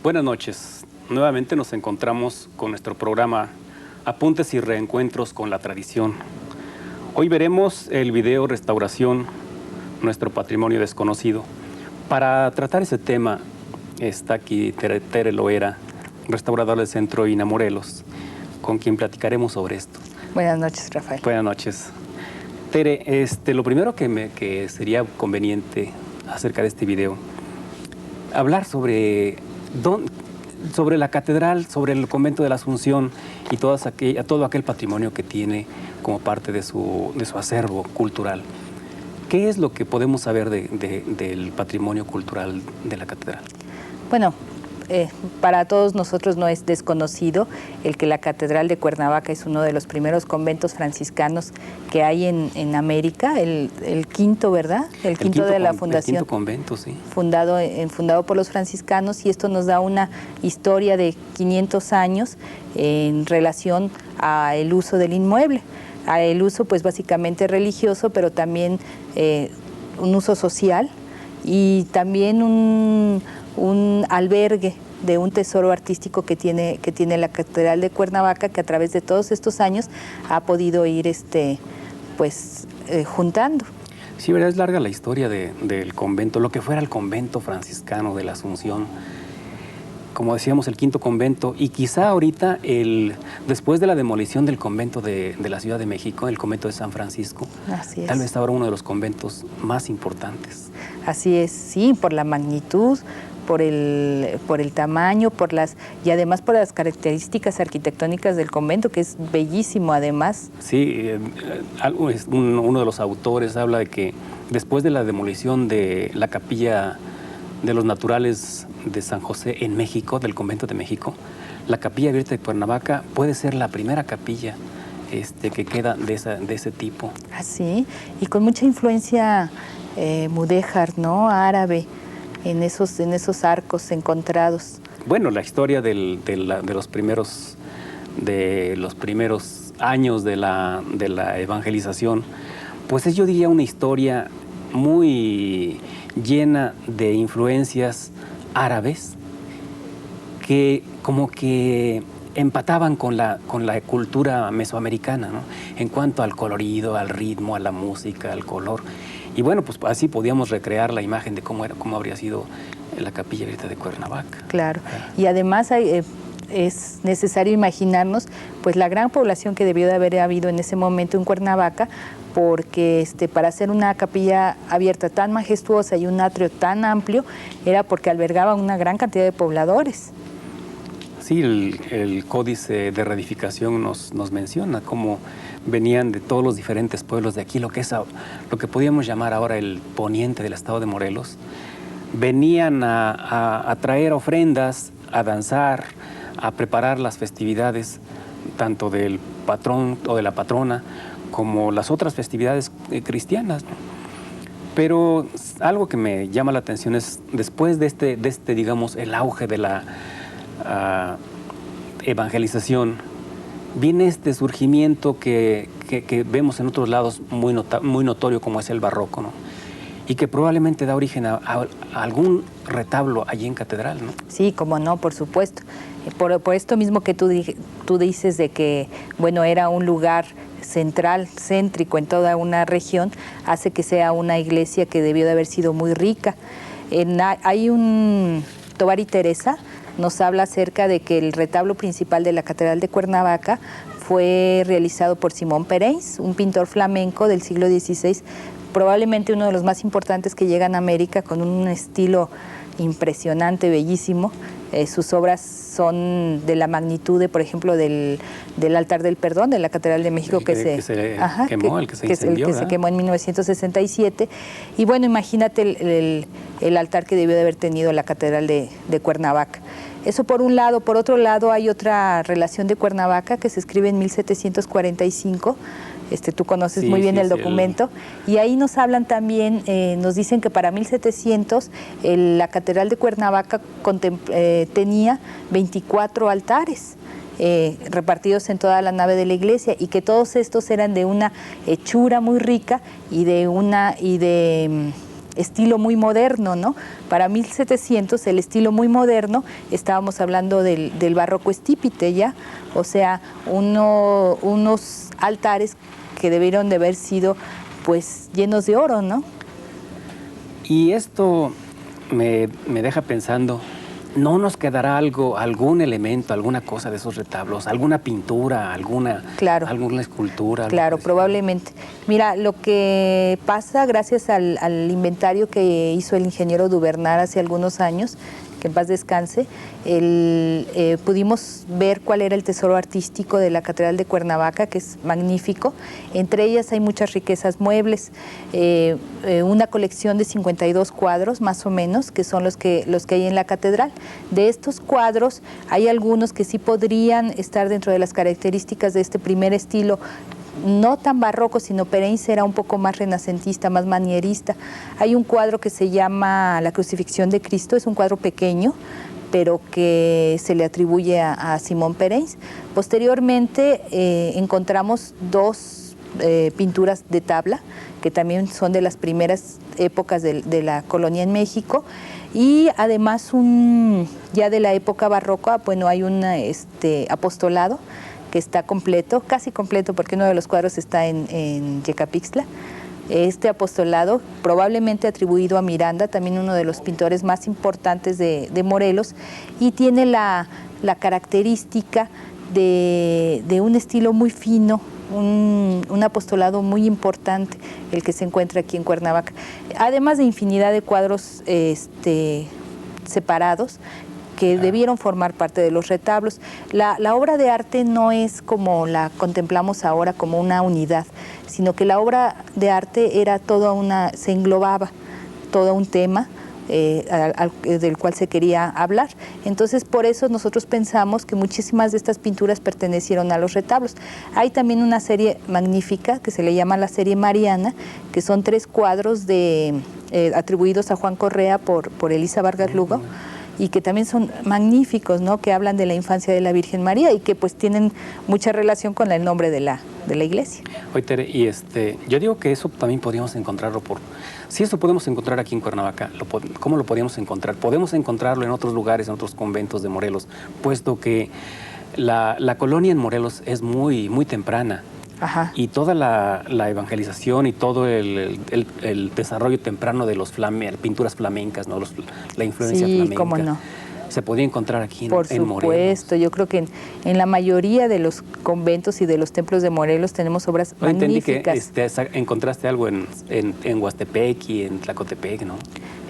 Buenas noches. Nuevamente nos encontramos con nuestro programa Apuntes y Reencuentros con la Tradición. Hoy veremos el video Restauración, nuestro patrimonio desconocido. Para tratar ese tema está aquí Tere Loera, restaurador del Centro INA Morelos, con quien platicaremos sobre esto. Buenas noches, Rafael. Buenas noches. Tere, lo primero que sería conveniente acerca de este video, hablar sobre la catedral, sobre el convento de la Asunción y todo aquel patrimonio que tiene como parte de su acervo cultural. ¿Qué es lo que podemos saber del patrimonio cultural de la catedral? Bueno, para todos nosotros no es desconocido el que la Catedral de Cuernavaca es uno de los primeros conventos franciscanos que hay en América, el quinto, ¿verdad? El quinto de la fundación. El quinto convento, sí. Fundado por los franciscanos, y esto nos da una historia de 500 años en relación al uso del inmueble. El uso pues básicamente religioso, pero también un uso social y también un albergue de un tesoro artístico que tiene la Catedral de Cuernavaca, que a través de todos estos años ha podido ir juntando. Sí, verdad, es larga la historia del convento, lo que fuera el convento franciscano de la Asunción. Como decíamos, el quinto convento, y quizá ahorita, después de la demolición del convento de la Ciudad de México, el convento de San Francisco, así es, tal vez ahora uno de los conventos más importantes. Así es, sí, por la magnitud, por el tamaño, y además por las características arquitectónicas del convento, que es bellísimo además. Sí, uno de los autores habla de que después de la demolición de la capilla de los naturales de San José en México, del convento de México, la capilla abierta de Cuernavaca puede ser la primera capilla que queda de ese tipo. Así, y con mucha influencia mudéjar, ¿no? Árabe, en esos arcos encontrados. Bueno, la historia de los primeros años de la evangelización, pues es, yo diría, una historia muy llena de influencias árabes que como que empataban con la cultura mesoamericana, ¿no? En cuanto al colorido, al ritmo, a la música, al color. Y bueno, pues así podíamos recrear la imagen de cómo habría sido la capilla abierta de Cuernavaca. Claro, y además es necesario imaginarnos pues la gran población que debió de haber habido en ese momento en Cuernavaca, porque para hacer una capilla abierta tan majestuosa y un atrio tan amplio, era porque albergaba una gran cantidad de pobladores. Sí, el códice de reedificación nos menciona cómo venían de todos los diferentes pueblos de aquí, lo que podíamos llamar ahora el poniente del estado de Morelos. Venían a traer ofrendas, a danzar, a preparar las festividades, tanto del patrón o de la patrona, como las otras festividades cristianas, ¿no? Pero algo que me llama la atención es, después de digamos, el auge de la evangelización, viene este surgimiento que vemos en otros lados muy notorio, como es el barroco, ¿no? Y que probablemente da origen a algún retablo allí en catedral, ¿no? Sí, como no, por supuesto. Por esto mismo que tú dices de que, bueno, era un lugar central, céntrico en toda una región, hace que sea una iglesia que debió de haber sido muy rica. Hay un Tovar y Teresa nos habla acerca de que el retablo principal de la Catedral de Cuernavaca fue realizado por Simón Pereis, un pintor flamenco del siglo XVI, probablemente uno de los más importantes que llegan a América, con un estilo impresionante, bellísimo. Sus obras son de la magnitud de, por ejemplo, del Altar del Perdón de la Catedral de México, que se quemó en 1967. Y bueno, imagínate el altar que debió de haber tenido la Catedral de Cuernavaca. Eso por un lado. Por otro lado, hay otra relación de Cuernavaca que se escribe en 1745. Tú conoces muy bien el documento, y ahí nos hablan también, nos dicen que para 1700 la Catedral de Cuernavaca tenía 24 altares repartidos en toda la nave de la iglesia, y que todos estos eran de una hechura muy rica y de estilo muy moderno, ¿no? Para 1700 el estilo muy moderno, estábamos hablando del barroco estípite ya, o sea, unos altares que debieron de haber sido pues llenos de oro, ¿no? Y esto me deja pensando, ¿no nos quedará algún elemento, alguna cosa de esos retablos, alguna pintura, alguna escultura? Claro, probablemente. Mira, lo que pasa gracias al inventario que hizo el ingeniero Duvernat hace algunos años, que en paz descanse, pudimos ver cuál era el tesoro artístico de la Catedral de Cuernavaca, que es magnífico. Entre ellas hay muchas riquezas muebles, una colección de 52 cuadros más o menos, que son los que hay en la catedral. De estos cuadros hay algunos que sí podrían estar dentro de las características de este primer estilo, no tan barroco, sino Perenz era un poco más renacentista, más manierista. Hay un cuadro que se llama La Crucifixión de Cristo, es un cuadro pequeño, pero que se le atribuye a Simón Perenz. Posteriormente encontramos dos pinturas de tabla, que también son de las primeras épocas de la colonia en México, y además ya de la época barroca, bueno, hay un apostolado, que está completo, casi completo, porque uno de los cuadros está en Yecapixtla. Este apostolado, probablemente atribuido a Miranda, también uno de los pintores más importantes de Morelos, y tiene la característica de un estilo muy fino, un apostolado muy importante, el que se encuentra aquí en Cuernavaca. Además de infinidad de cuadros separados, que debieron formar parte de los retablos. La obra de arte no es como la contemplamos ahora, como una unidad, sino que la obra de arte era se englobaba todo un tema del cual se quería hablar. Entonces, por eso nosotros pensamos que muchísimas de estas pinturas pertenecieron a los retablos. Hay también una serie magnífica que se le llama la serie Mariana, que son 3 cuadros atribuidos a Juan Correa por Elisa Vargas Lugo, y que también son magníficos, ¿no? Que hablan de la infancia de la Virgen María y que pues tienen mucha relación con el nombre de la iglesia. Oye, Tere, y yo digo que eso también podríamos encontrarlo si eso podemos encontrar aquí en Cuernavaca, ¿cómo lo podríamos encontrar? Podemos encontrarlo en otros lugares, en otros conventos de Morelos, puesto que la colonia en Morelos es muy, muy temprana. Ajá. Y toda la evangelización y todo el desarrollo temprano de las pinturas flamencas, ¿no? La influencia flamenca. Cómo no. Se podía encontrar aquí en Morelos. Por supuesto, yo creo que en la mayoría de los conventos y de los templos de Morelos tenemos obras magníficas. Entendí que encontraste algo en Huastepec y en Tlacotepec, ¿no?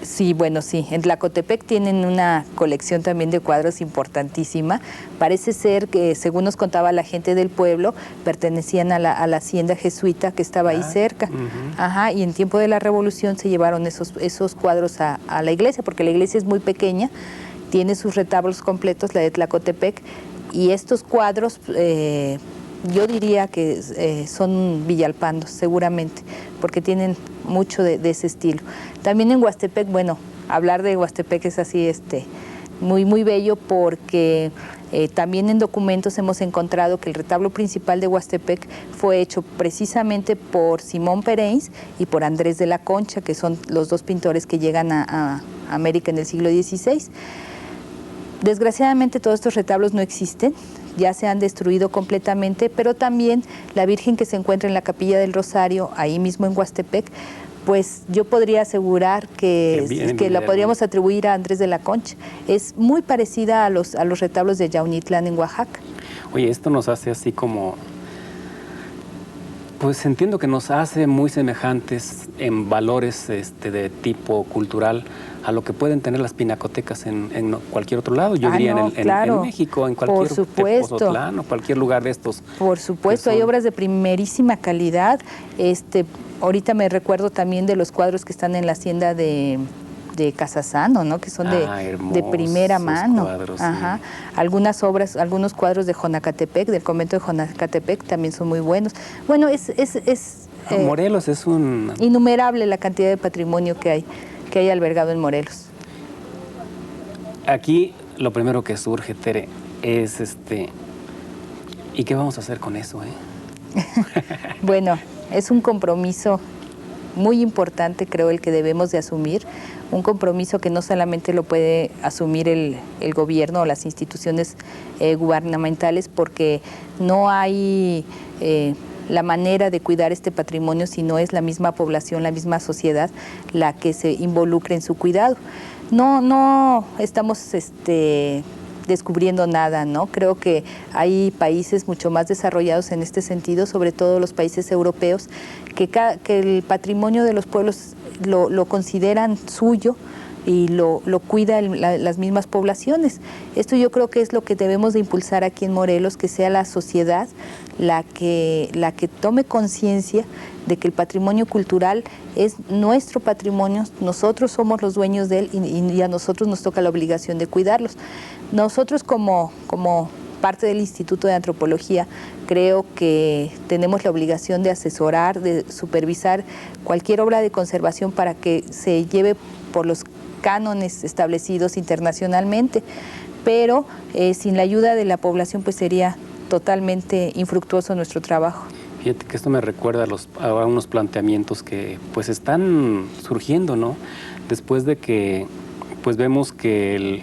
Sí, bueno, sí. En Tlacotepec tienen una colección también de cuadros importantísima. Parece ser que, según nos contaba la gente del pueblo, pertenecían a la hacienda jesuita que estaba ahí cerca. Ajá, y en tiempo de la Revolución se llevaron esos cuadros a la iglesia, porque la iglesia es muy pequeña, tiene sus retablos completos, la de Tlacotepec, y estos cuadros yo diría que son villalpandos, seguramente, porque tienen mucho de ese estilo. También en Huastepec, bueno, hablar de Huastepec es así, muy, muy bello, porque también en documentos hemos encontrado que el retablo principal de Huastepec fue hecho precisamente por Simón Perenz y por Andrés de la Concha, que son los dos pintores que llegan a América en el siglo XVI. Desgraciadamente todos estos retablos no existen, ya se han destruido completamente, pero también la Virgen que se encuentra en la Capilla del Rosario, ahí mismo en Huastepec, pues yo podría asegurar que la podríamos atribuir a Andrés de la Concha. Es muy parecida a los retablos de Yaunitlán en Oaxaca. Oye, esto nos hace así como... Pues entiendo que nos hace muy semejantes en valores de tipo cultural a lo que pueden tener las pinacotecas en cualquier otro lado. Yo diría en México, en cualquier Tepozotlán o cualquier lugar de estos. Por supuesto, hay obras de primerísima calidad. Ahorita me recuerdo también de los cuadros que están en la hacienda de Casasano, ¿no? Que son de primera mano. Cuadros, ajá. Sí. Algunas obras, algunos cuadros de Jonacatepec, del convento de Jonacatepec, también son muy buenos. Bueno, Morelos es un... innumerable la cantidad de patrimonio que hay albergado en Morelos. Aquí lo primero que surge, Tere, es ¿y qué vamos a hacer con eso, Bueno, es un compromiso muy importante, creo, el que debemos de asumir, un compromiso que no solamente lo puede asumir el gobierno o las instituciones gubernamentales, porque no hay la manera de cuidar este patrimonio si no es la misma población, la misma sociedad la que se involucre en su cuidado. No estamos descubriendo nada, ¿no? Creo que hay países mucho más desarrollados en este sentido, sobre todo los países europeos, que el patrimonio de los pueblos lo consideran suyo y lo cuidan las mismas poblaciones. Esto yo creo que es lo que debemos de impulsar aquí en Morelos, que sea la sociedad la que tome conciencia de que el patrimonio cultural es nuestro patrimonio, nosotros somos los dueños de él y a nosotros nos toca la obligación de cuidarlos. Nosotros como parte del Instituto de Antropología, creo que tenemos la obligación de asesorar, de supervisar cualquier obra de conservación para que se lleve por los cánones establecidos internacionalmente, pero sin la ayuda de la población pues sería totalmente infructuoso nuestro trabajo. Fíjate que esto me recuerda a unos planteamientos que pues están surgiendo, ¿no? Después de que pues vemos que el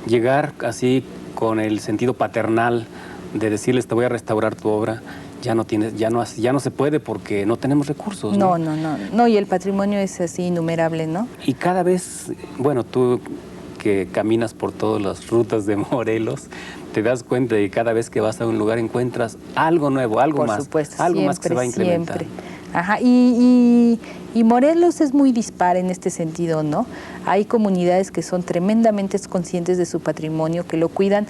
llegar así con el sentido paternal de decirles te voy a restaurar tu obra, ya no se puede porque no tenemos recursos, ¿no? No, y el patrimonio es así innumerable, ¿no? Y cada vez, bueno, tú que caminas por todas las rutas de Morelos, te das cuenta de que cada vez que vas a un lugar encuentras algo nuevo, algo más, algo más que se va a incrementar. Siempre. Ajá, y Morelos es muy dispar en este sentido, ¿no? Hay comunidades que son tremendamente conscientes de su patrimonio, que lo cuidan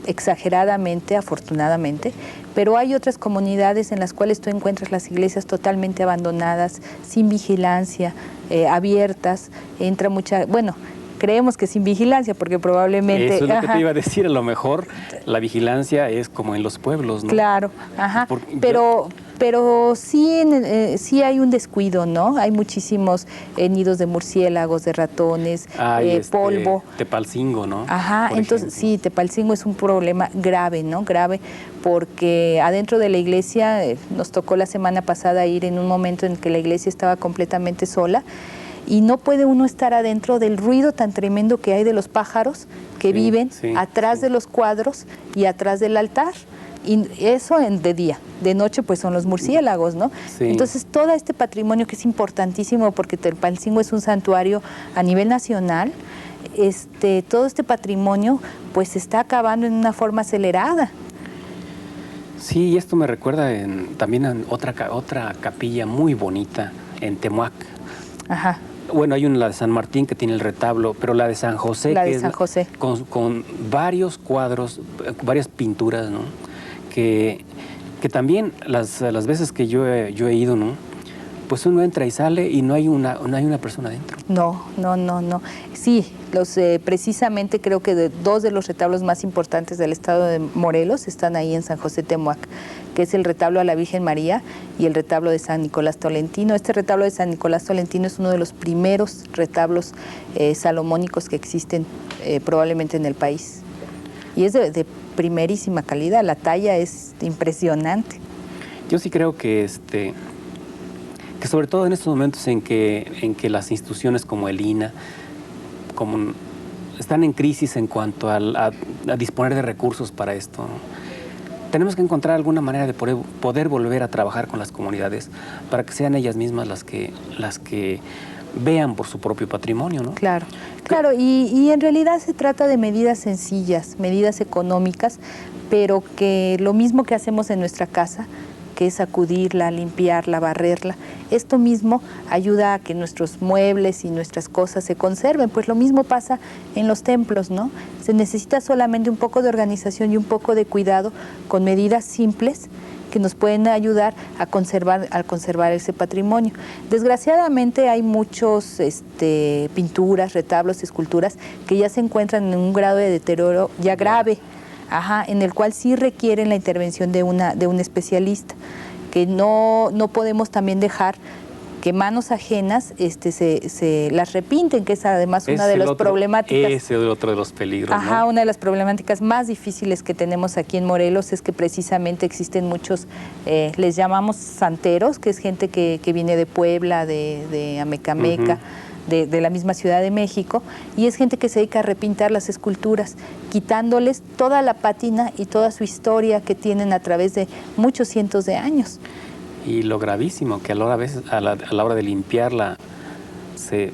exageradamente, afortunadamente, pero hay otras comunidades en las cuales tú encuentras las iglesias totalmente abandonadas, sin vigilancia, abiertas, entra mucha, bueno, creemos que sin vigilancia, porque probablemente... Eso es lo que te iba a decir, a lo mejor la vigilancia es como en los pueblos, ¿no? Claro, ajá, pero sí, sí hay un descuido, ¿no? Hay muchísimos nidos de murciélagos, de ratones, polvo. Tepalcingo, ¿no? Ajá, entonces sí, Tepalcingo es un problema grave, ¿no? Grave, porque adentro de la iglesia, nos tocó la semana pasada ir en un momento en que la iglesia estaba completamente sola, y no puede uno estar adentro del ruido tan tremendo que hay de los pájaros que viven atrás de los cuadros y atrás del altar. Y eso de día, de noche pues son los murciélagos, ¿no? Sí. Entonces todo este patrimonio que es importantísimo porque Tepalcingo es un santuario a nivel nacional, todo este patrimonio pues se está acabando en una forma acelerada. Sí, y esto me recuerda también en otra capilla muy bonita en Temuac. Ajá. Bueno, hay una, la de San Martín, que tiene el retablo, pero la de San José, la de San José. Con varios cuadros, varias pinturas, ¿no? Que también las veces que yo he ido, ¿no? Pues uno entra y sale y no hay una persona dentro. No. Sí, precisamente creo que dos de los retablos más importantes del estado de Morelos están ahí en San José Temuac, que es el retablo a la Virgen María y el retablo de San Nicolás Tolentino. Este retablo de San Nicolás Tolentino es uno de los primeros retablos salomónicos que existen probablemente en el país. Y es de primerísima calidad, la talla es impresionante. Yo sí creo que sobre todo en estos momentos en que las instituciones como el INAH están en crisis en cuanto a disponer de recursos para esto, ¿no? Tenemos que encontrar alguna manera de poder volver a trabajar con las comunidades para que sean ellas mismas las que vean por su propio patrimonio, ¿no? Claro, y en realidad se trata de medidas sencillas, medidas económicas, pero que lo mismo que hacemos en nuestra casa, que es sacudirla, limpiarla, barrerla, esto mismo ayuda a que nuestros muebles y nuestras cosas se conserven, pues lo mismo pasa en los templos, ¿no? Se necesita solamente un poco de organización y un poco de cuidado con medidas simples que nos pueden ayudar a conservar ese patrimonio. Desgraciadamente hay muchos pinturas, retablos, esculturas que ya se encuentran en un grado de deterioro ya grave, en el cual sí requieren la intervención de un especialista, que no podemos también dejar que manos ajenas se las repinten, que es además una de las problemáticas. Ese es otro de los peligros, Ajá, ¿no? una de las problemáticas más difíciles que tenemos aquí en Morelos es que precisamente existen muchos, les llamamos santeros, que es gente que viene de Puebla, de Amecameca, de la misma Ciudad de México, y es gente que se dedica a repintar las esculturas, quitándoles toda la pátina y toda su historia que tienen a través de muchos cientos de años. Y lo gravísimo, que a la hora de limpiarla se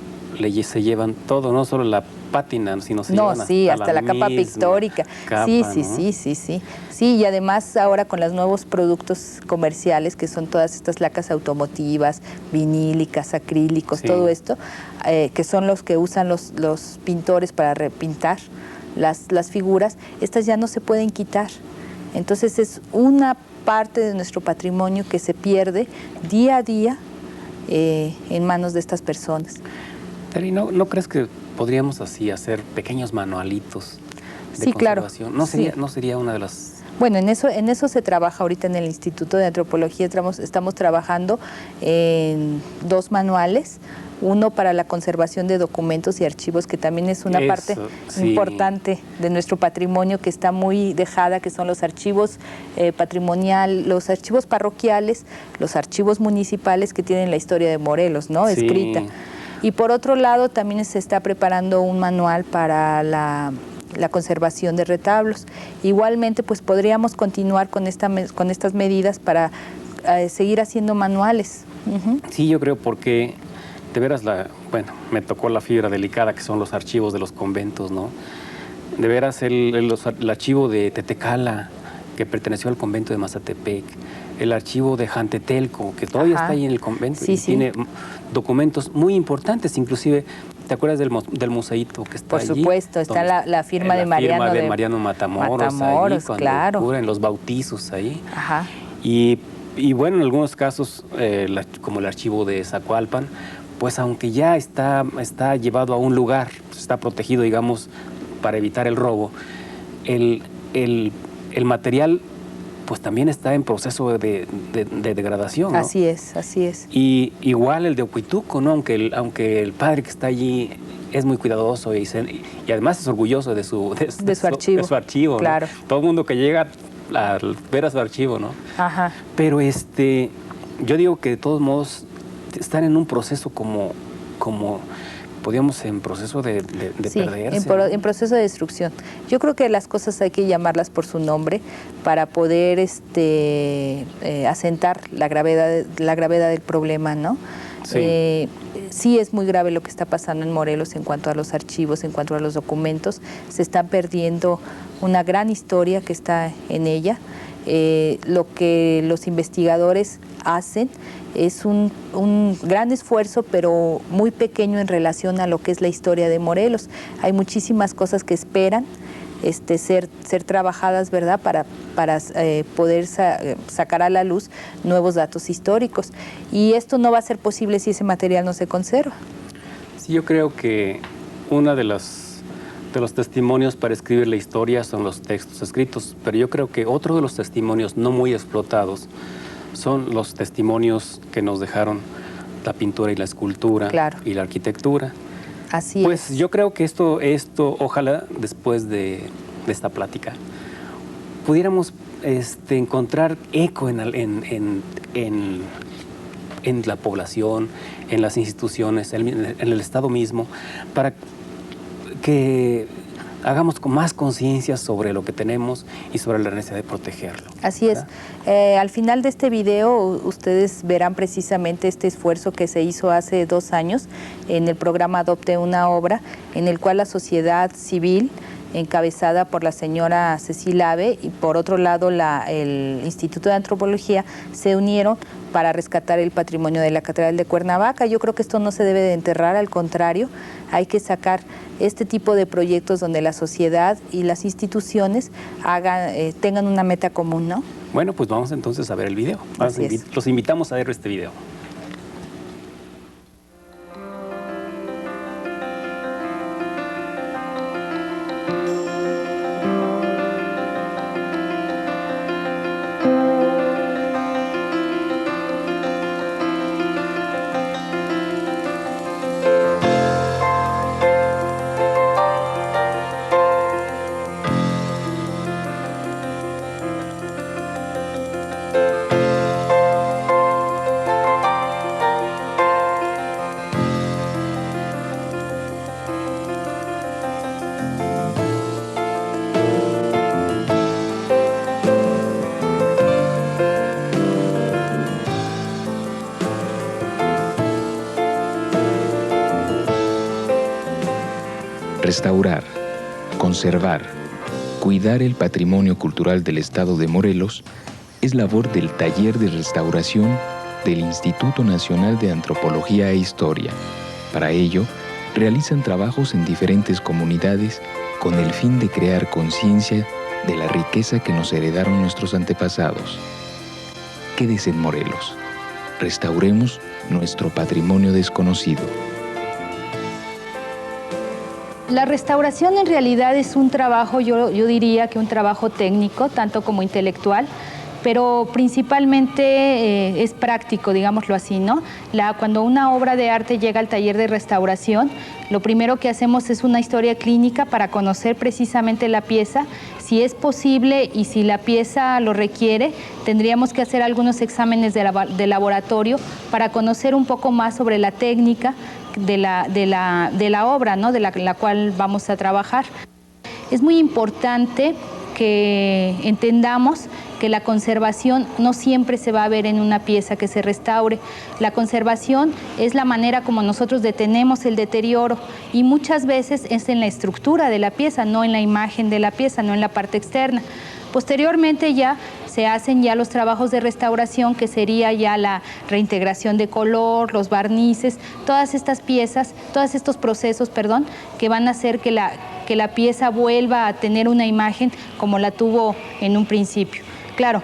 llevan todo, no solo la pátina, sino se llevan hasta la capa pictórica. Sí, sí. Sí, y además ahora con los nuevos productos comerciales, que son todas estas lacas automotivas, vinílicas, acrílicos, todo esto, que son los que usan los pintores para repintar las figuras, estas ya no se pueden quitar. Entonces es una parte de nuestro patrimonio que se pierde día a día en manos de estas personas. Teri, ¿no crees que podríamos así hacer pequeños manualitos de conservación? Claro. ¿No sería una de las...? Bueno, en eso se trabaja ahorita en el Instituto de Antropología. Estamos trabajando en 2 manuales. Uno para la conservación de documentos y archivos, que también es una parte importante de nuestro patrimonio que está muy dejada, que son los archivos patrimonial, los archivos parroquiales, los archivos municipales que tienen la historia de Morelos, ¿no? Escrita. Y por otro lado, también se está preparando un manual para la conservación de retablos. Igualmente, pues podríamos continuar con estas medidas para seguir haciendo manuales. Sí, yo creo, porque de veras, me tocó la fibra delicada que son los archivos de los conventos, ¿no? De veras, el archivo de Tetecala, que perteneció al convento de Mazatepec, el archivo de Jantetelco, que todavía está ahí en el convento, tiene documentos muy importantes, inclusive, ¿te acuerdas del museíto que está allí? Por supuesto, está la firma de Mariano. La firma de Mariano Matamoros ahí, claro. Cuando en los bautizos ahí. Ajá. Y bueno, en algunos casos, como el archivo de Zacualpan, pues aunque ya está llevado a un lugar, está protegido, digamos, para evitar el robo, el material pues también está en proceso de degradación, ¿no? Así es. Y igual el de Ocuituco, ¿no? Aunque el padre que está allí es muy cuidadoso y además es orgulloso de su archivo. Claro. ¿No? Todo el mundo que llega a ver a su archivo, ¿no? Ajá. Pero yo digo que de todos modos están en un proceso como podríamos en proceso de perderse. En proceso de destrucción. Yo creo que las cosas hay que llamarlas por su nombre para poder asentar la gravedad del problema, ¿no? Sí es muy grave lo que está pasando en Morelos en cuanto a los archivos, en cuanto a los documentos. Se está perdiendo una gran historia que está en ella. Lo que los investigadores hacen es un gran esfuerzo, pero muy pequeño en relación a lo que es la historia de Morelos. Hay muchísimas cosas que esperan ser trabajadas, ¿verdad?, para poder sacar a la luz nuevos datos históricos. Y esto no va a ser posible si ese material no se conserva. Sí, yo creo que uno de los testimonios para escribir la historia son los textos escritos, pero yo creo que otro de los testimonios no muy explotados son los testimonios que nos dejaron la pintura y la escultura y la arquitectura. Así pues yo creo que esto ojalá después de esta plática pudiéramos encontrar eco en la población, en las instituciones, en el Estado mismo, para que hagamos con más conciencia sobre lo que tenemos y sobre la necesidad de protegerlo. Así es. Al final de este video ustedes verán precisamente este esfuerzo que se hizo hace 2 años en el programa Adopte una Obra, en el cual la sociedad civil, encabezada por la señora Cecilia Abe, y por otro lado el Instituto de Antropología, se unieron para rescatar el patrimonio de la Catedral de Cuernavaca. Yo creo que esto no se debe de enterrar, al contrario, hay que sacar este tipo de proyectos donde la sociedad y las instituciones tengan una meta común, ¿no? Bueno, pues vamos entonces a ver el video. Los invitamos a ver este video. Restaurar, conservar, cuidar el patrimonio cultural del Estado de Morelos es labor del Taller de Restauración del Instituto Nacional de Antropología e Historia. Para ello, realizan trabajos en diferentes comunidades con el fin de crear conciencia de la riqueza que nos heredaron nuestros antepasados. Quédese en Morelos. Restauremos nuestro patrimonio desconocido. La restauración en realidad es un trabajo, yo diría que un trabajo técnico, tanto como intelectual, pero principalmente es práctico, digámoslo así, ¿no? Cuando una obra de arte llega al taller de restauración, lo primero que hacemos es una historia clínica para conocer precisamente la pieza. Si es posible y si la pieza lo requiere, tendríamos que hacer algunos exámenes de laboratorio para conocer un poco más sobre la técnica de la obra, ¿no? de la cual vamos a trabajar. Es muy importante que entendamos que la conservación no siempre se va a ver en una pieza que se restaure. La conservación es la manera como nosotros detenemos el deterioro y muchas veces es en la estructura de la pieza, no en la imagen de la pieza, no en la parte externa. Posteriormente ya se hacen ya los trabajos de restauración, que sería ya la reintegración de color, los barnices, todas estas piezas, todos estos procesos, que van a hacer que la pieza vuelva a tener una imagen como la tuvo en un principio. Claro,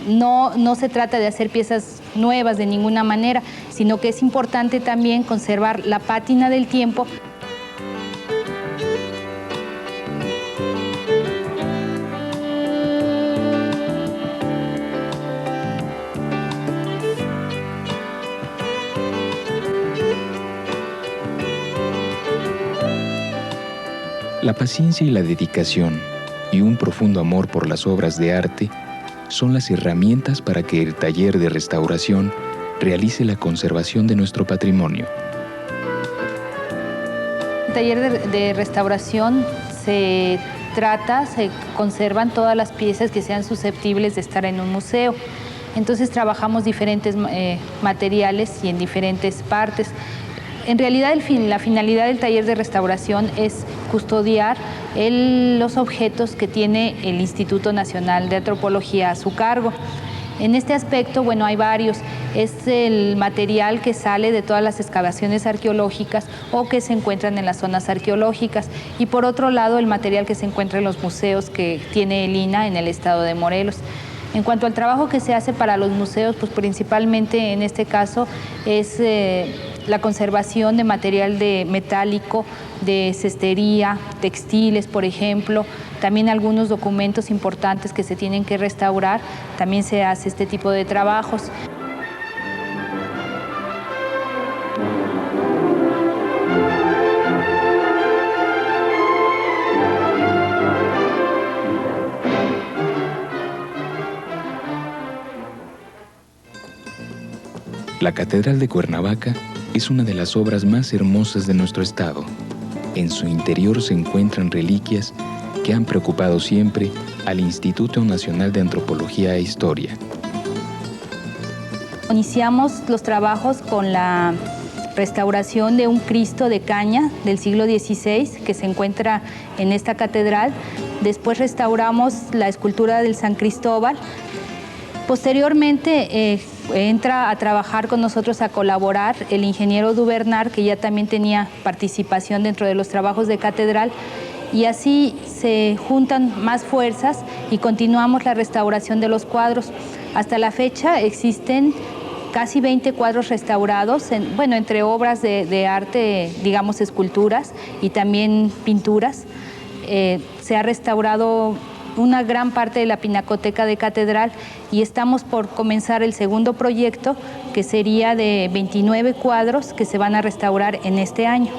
no se trata de hacer piezas nuevas de ninguna manera, sino que es importante también conservar la pátina del tiempo. La paciencia y la dedicación y un profundo amor por las obras de arte son las herramientas para que el taller de restauración realice la conservación de nuestro patrimonio. El taller de restauración se conservan todas las piezas que sean susceptibles de estar en un museo. Entonces trabajamos diferentes materiales y en diferentes partes. En realidad la finalidad del taller de restauración es custodiar los objetos que tiene el Instituto Nacional de Antropología a su cargo. En este aspecto, bueno, hay varios. Es el material que sale de todas las excavaciones arqueológicas o que se encuentran en las zonas arqueológicas. Y por otro lado, el material que se encuentra en los museos que tiene el INAH en el estado de Morelos. En cuanto al trabajo que se hace para los museos, pues principalmente en este caso es la conservación de material metálico, de cestería, textiles, por ejemplo, también algunos documentos importantes que se tienen que restaurar, también se hace este tipo de trabajos. La Catedral de Cuernavaca es una de las obras más hermosas de nuestro estado. En su interior se encuentran reliquias que han preocupado siempre al Instituto Nacional de Antropología e Historia. Iniciamos los trabajos con la restauración de un Cristo de caña del siglo XVI que se encuentra en esta catedral. Después restauramos la escultura del San Cristóbal. Posteriormente entra a trabajar con nosotros, a colaborar el ingeniero Duvernard, que ya también tenía participación dentro de los trabajos de catedral, y así se juntan más fuerzas y continuamos la restauración de los cuadros. Hasta la fecha existen casi 20 cuadros restaurados, entre obras de arte, digamos esculturas y también pinturas. Se ha restaurado una gran parte de la pinacoteca de catedral y estamos por comenzar el segundo proyecto, que sería de 29 cuadros que se van a restaurar en este año.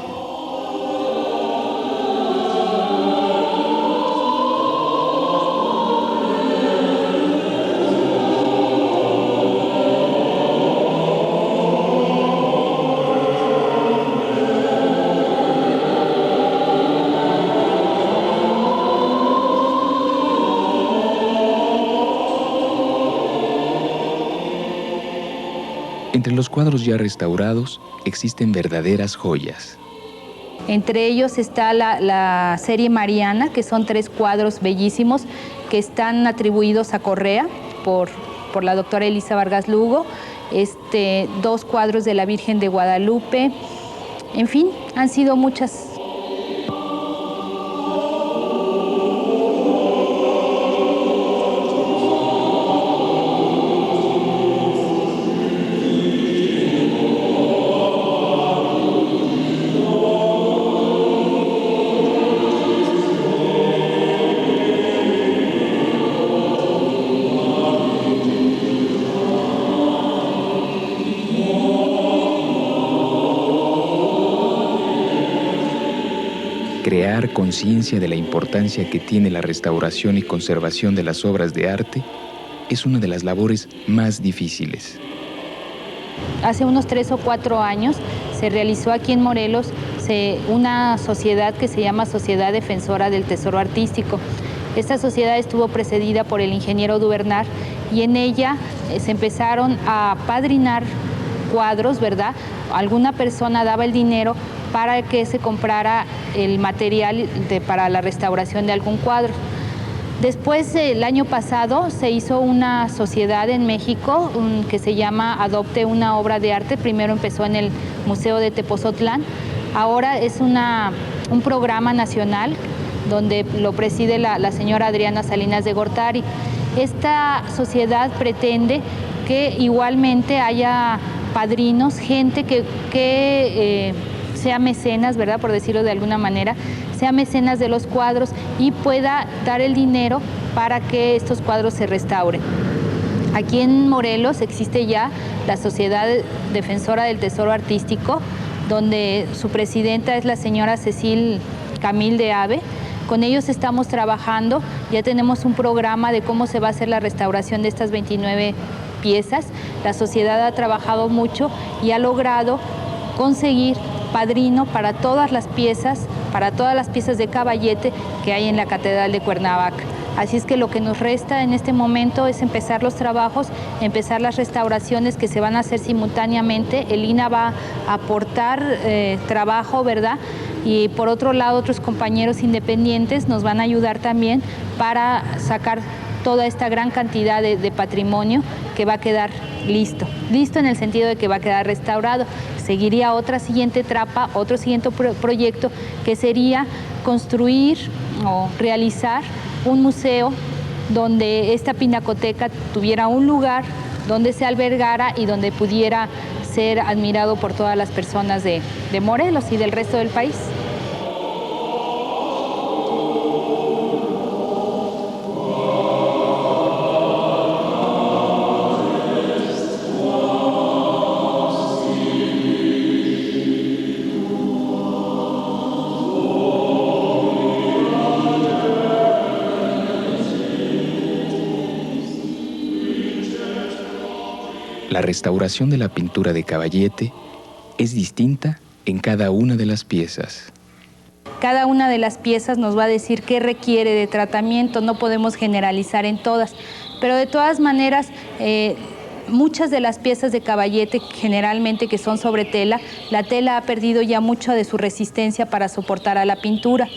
Entre los cuadros ya restaurados existen verdaderas joyas. Entre ellos está la serie Mariana, que son 3 cuadros bellísimos que están atribuidos a Correa por la doctora Elisa Vargas Lugo, 2 cuadros de la Virgen de Guadalupe, en fin, han sido muchas. Crear conciencia de la importancia que tiene la restauración y conservación de las obras de arte es una de las labores más difíciles. Hace unos 3 o 4 años se realizó aquí en Morelos una sociedad que se llama Sociedad Defensora del Tesoro Artístico. Esta sociedad estuvo precedida por el ingeniero Duvernar y en ella se empezaron a apadrinar cuadros, ¿verdad? Alguna persona daba el dinero para que se comprara el material para la restauración de algún cuadro. Después, el año pasado, se hizo una sociedad en México que se llama Adopte una obra de arte. Primero empezó en el Museo de Tepozotlán. Ahora es un programa nacional donde lo preside la señora Adriana Salinas de Gortari. Esta sociedad pretende que igualmente haya padrinos, gente que sea mecenas, ¿verdad? Por decirlo de alguna manera, sea mecenas de los cuadros y pueda dar el dinero para que estos cuadros se restauren. Aquí en Morelos existe ya la Sociedad Defensora del Tesoro Artístico, donde su presidenta es la señora Cecil Camil de Ave. Con ellos estamos trabajando, ya tenemos un programa de cómo se va a hacer la restauración de estas 29 piezas. La sociedad ha trabajado mucho y ha logrado conseguir padrino para todas las piezas de caballete que hay en la Catedral de Cuernavaca. Así es que lo que nos resta en este momento es empezar los trabajos, empezar las restauraciones que se van a hacer simultáneamente. El INAH va a aportar trabajo, ¿verdad? Y por otro lado, otros compañeros independientes nos van a ayudar también para sacar toda esta gran cantidad de patrimonio que va a quedar listo en el sentido de que va a quedar restaurado. Seguiría otra siguiente etapa, otro siguiente proyecto que sería construir o realizar un museo donde esta pinacoteca tuviera un lugar donde se albergara y donde pudiera ser admirado por todas las personas de Morelos y del resto del país. La restauración de la pintura de Caballete es distinta en cada una de las piezas. Cada una de las piezas nos va a decir qué requiere de tratamiento, no podemos generalizar en todas, pero de todas maneras muchas de las piezas de Caballete, generalmente que son sobre tela, la tela ha perdido ya mucho de su resistencia para soportar a la pintura,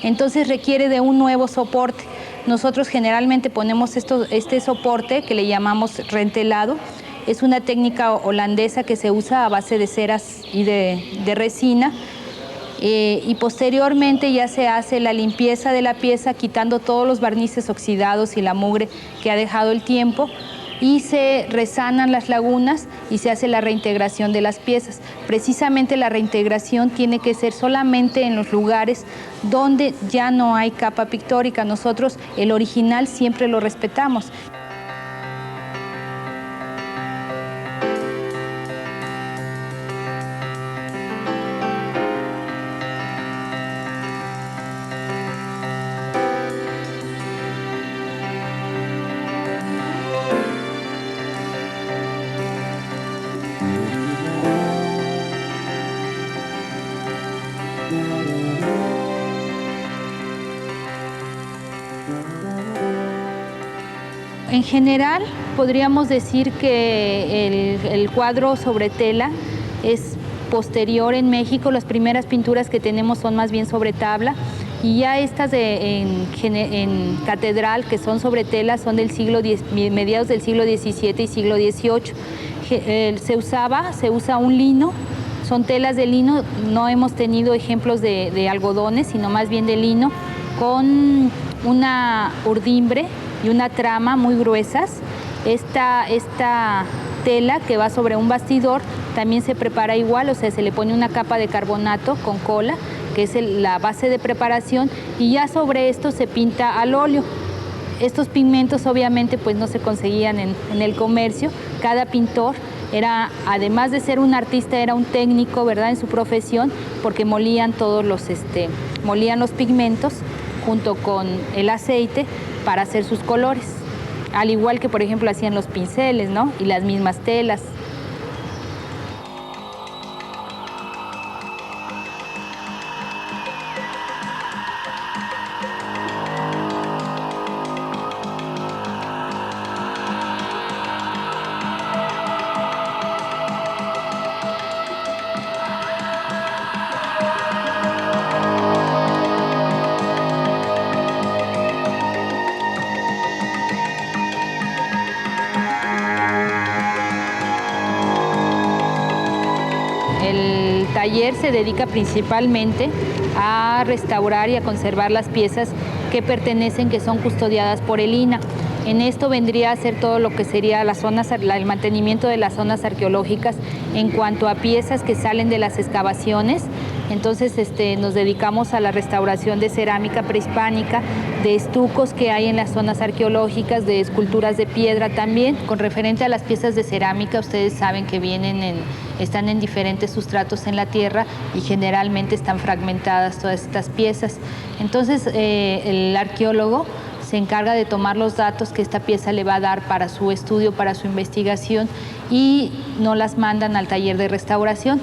entonces requiere de un nuevo soporte. Nosotros generalmente ponemos este soporte que le llamamos rentelado. Es una técnica holandesa que se usa a base de ceras y de resina y posteriormente ya se hace la limpieza de la pieza quitando todos los barnices oxidados y la mugre que ha dejado el tiempo y se resanan las lagunas y se hace la reintegración de las piezas. Precisamente la reintegración tiene que ser solamente en los lugares donde ya no hay capa pictórica. Nosotros el original siempre lo respetamos. En general, podríamos decir que el cuadro sobre tela es posterior en México. Las primeras pinturas que tenemos son más bien sobre tabla, y ya estas en catedral, que son sobre tela, son del mediados del siglo XVII y siglo XVIII. Se usa un lino, son telas de lino. No hemos tenido ejemplos de algodones, sino más bien de lino, con una urdimbre y una trama muy gruesas. Esta tela que va sobre un bastidor también se prepara igual, o sea, se le pone una capa de carbonato con cola, que es la base de preparación, y ya sobre esto se pinta al óleo. Estos pigmentos obviamente pues no se conseguían en el comercio. Cada pintor era, además de ser un artista, era un técnico, ¿verdad?, en su profesión, porque molían los pigmentos junto con el aceite para hacer sus colores. Al igual que, por ejemplo, hacían los pinceles, ¿no?, y las mismas telas. El taller se dedica principalmente a restaurar y a conservar las piezas que son custodiadas por el INAH. En esto vendría a ser todo lo que sería el mantenimiento de las zonas arqueológicas en cuanto a piezas que salen de las excavaciones. Entonces nos dedicamos a la restauración de cerámica prehispánica, de estucos que hay en las zonas arqueológicas, de esculturas de piedra también. Con referente a las piezas de cerámica, ustedes saben que están en diferentes sustratos en la tierra y generalmente están fragmentadas todas estas piezas. Entonces el arqueólogo se encarga de tomar los datos que esta pieza le va a dar para su estudio, para su investigación, y no las mandan al taller de restauración.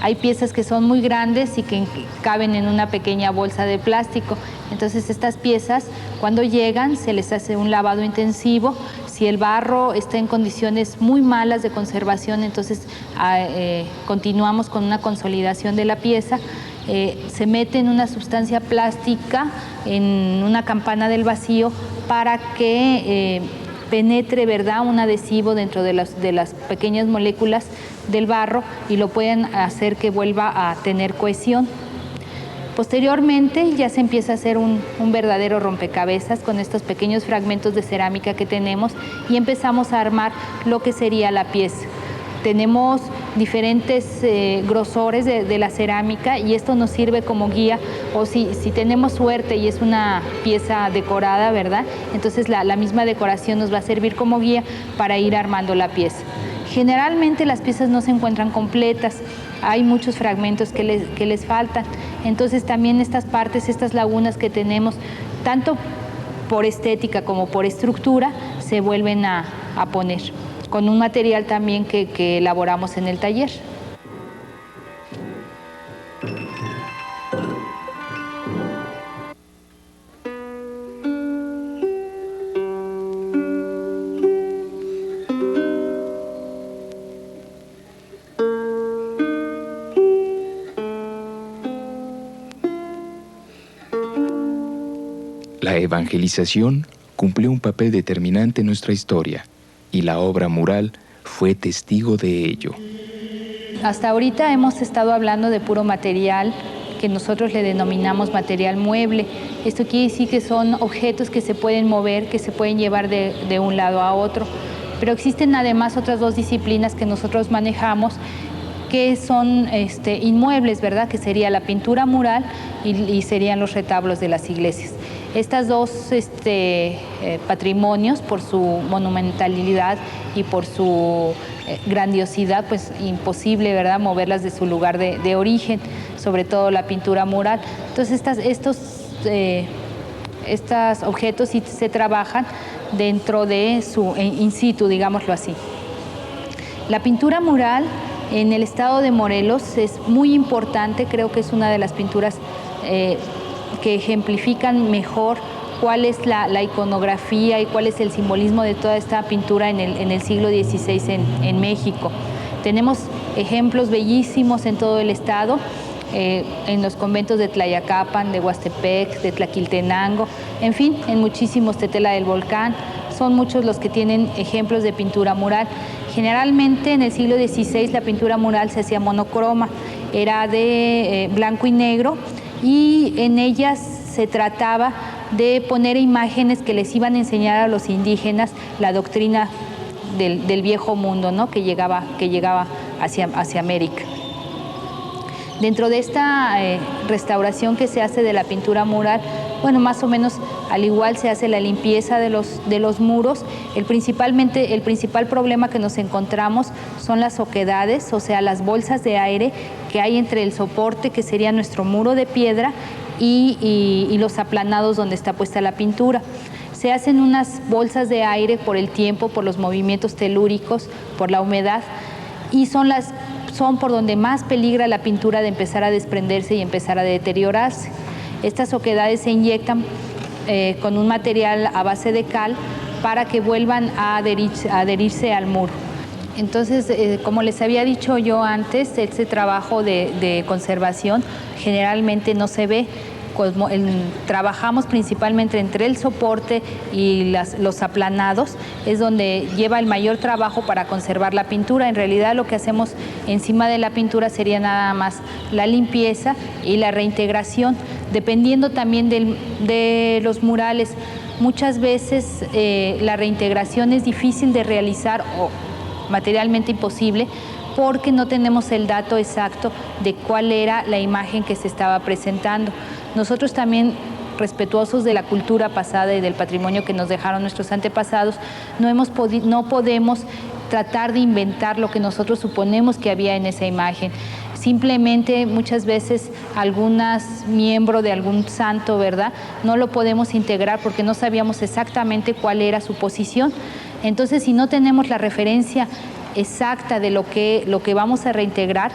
Hay piezas que son muy grandes y que caben en una pequeña bolsa de plástico. Entonces estas piezas, cuando llegan, se les hace un lavado intensivo. Si el barro está en condiciones muy malas de conservación, entonces continuamos con una consolidación de la pieza. Se mete en una sustancia plástica, en una campana del vacío, para que penetre, ¿verdad?, un adhesivo dentro de las pequeñas moléculas del barro y lo pueden hacer que vuelva a tener cohesión. Posteriormente ya se empieza a hacer un verdadero rompecabezas con estos pequeños fragmentos de cerámica que tenemos, y empezamos a armar lo que sería la pieza. Tenemos diferentes grosores de la cerámica, y esto nos sirve como guía, o si tenemos suerte y es una pieza decorada, ¿verdad?, entonces la misma decoración nos va a servir como guía para ir armando la pieza. Generalmente las piezas no se encuentran completas, hay muchos fragmentos que les faltan, entonces también estas partes, estas lagunas que tenemos, tanto por estética como por estructura, se vuelven a poner, con un material también que elaboramos en el taller. La evangelización cumplió un papel determinante en nuestra historia, y la obra mural fue testigo de ello. Hasta ahorita hemos estado hablando de puro material que nosotros le denominamos material mueble. Esto quiere decir que son objetos que se pueden mover, que se pueden llevar de un lado a otro. Pero existen además otras dos disciplinas que nosotros manejamos, que son inmuebles, ¿verdad?, que sería la pintura mural y serían los retablos de las iglesias. Estas dos patrimonios, por su monumentalidad y por su grandiosidad, pues imposible, ¿verdad?, moverlas de su lugar de origen, sobre todo la pintura mural. Entonces estos objetos sí se trabajan dentro de su in situ, digámoslo así. La pintura mural en el estado de Morelos es muy importante, creo que es una de las pinturas que ejemplifican mejor cuál es la iconografía y cuál es el simbolismo de toda esta pintura en el siglo XVI en México. Tenemos ejemplos bellísimos en todo el estado, en los conventos de Tlayacapan, de Huastepec, de Tlaquiltenango, en fin, en muchísimos, Tetela del Volcán. Son muchos los que tienen ejemplos de pintura mural. Generalmente en el siglo XVI la pintura mural se hacía monocroma, era de blanco y negro, y en ellas se trataba de poner imágenes que les iban a enseñar a los indígenas la doctrina del viejo mundo, ¿no? que llegaba hacia América. Dentro de esta restauración que se hace de la pintura mural, bueno, más o menos al igual se hace la limpieza de los muros. El principal problema que nos encontramos son las oquedades, o sea, las bolsas de aire que hay entre el soporte, que sería nuestro muro de piedra, y los aplanados donde está puesta la pintura. Se hacen unas bolsas de aire por el tiempo, por los movimientos telúricos, por la humedad, y son por donde más peligra la pintura de empezar a desprenderse y empezar a deteriorarse. Estas oquedades se inyectan con un material a base de cal para que vuelvan a adherirse al muro. Entonces, como les había dicho yo antes, este trabajo de conservación generalmente no se ve. Trabajamos principalmente entre el soporte y los aplanados, es donde lleva el mayor trabajo para conservar la pintura. En realidad lo que hacemos encima de la pintura sería nada más la limpieza y la reintegración, dependiendo también de los murales. Muchas veces la reintegración es difícil de realizar o materialmente imposible, porque no tenemos el dato exacto de cuál era la imagen que se estaba presentando. Nosotros también, respetuosos de la cultura pasada y del patrimonio que nos dejaron nuestros antepasados, no podemos tratar de inventar lo que nosotros suponemos que había en esa imagen. Simplemente muchas veces miembro de algún santo, ¿verdad?, no lo podemos integrar porque no sabíamos exactamente cuál era su posición. Entonces, si no tenemos la referencia exacta de lo que vamos a reintegrar,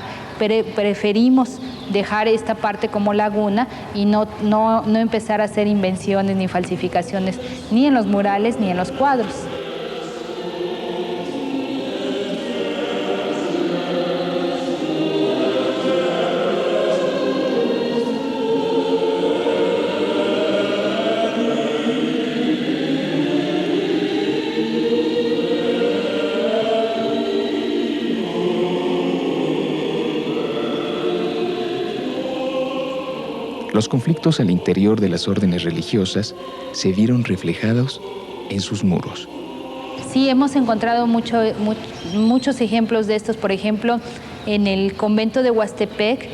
preferimos dejar esta parte como laguna y no empezar a hacer invenciones ni falsificaciones ni en los murales ni en los cuadros. Los conflictos al interior de las órdenes religiosas se vieron reflejados en sus muros. Sí, hemos encontrado muchos ejemplos de estos. Por ejemplo, en el convento de Huastepec,